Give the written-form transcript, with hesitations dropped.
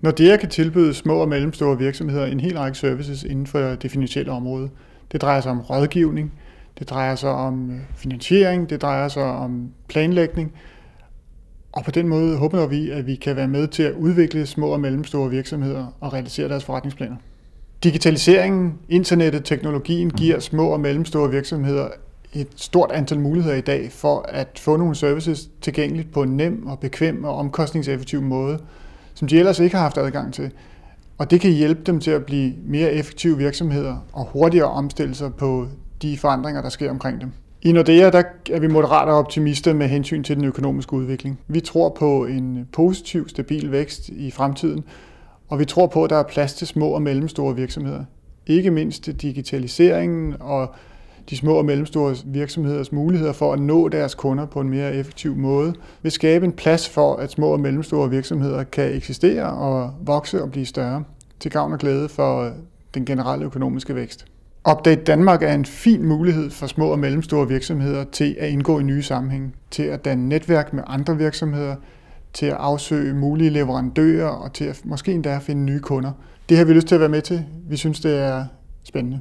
Nordea kan tilbyde små og mellemstore virksomheder en hel række services inden for det finansielle område. Det drejer sig om rådgivning, det drejer sig om finansiering, det drejer sig om planlægning. Og på den måde håber vi, at vi kan være med til at udvikle små og mellemstore virksomheder og realisere deres forretningsplaner. Digitaliseringen, internettet, teknologien giver små og mellemstore virksomheder et stort antal muligheder i dag for at få nogle services tilgængeligt på en nem og bekvem og omkostningseffektiv måde, som de ellers ikke har haft adgang til. Og det kan hjælpe dem til at blive mere effektive virksomheder og hurtigere omstille sig på de forandringer, der sker omkring dem. I Nordea der er vi moderate og optimister med hensyn til den økonomiske udvikling. Vi tror på en positiv, stabil vækst i fremtiden, og vi tror på, at der er plads til små og mellemstore virksomheder. Ikke mindst digitaliseringen og de små og mellemstore virksomheders muligheder for at nå deres kunder på en mere effektiv måde vil skabe en plads for, at små og mellemstore virksomheder kan eksistere og vokse og blive større til gavn og glæde for den generelle økonomiske vækst. Update Danmark er en fin mulighed for små og mellemstore virksomheder til at indgå i nye sammenhænge, til at danne netværk med andre virksomheder, til at afsøge mulige leverandører og til at måske endda finde nye kunder. Det har vi lyst til at være med til. Vi synes, det er spændende.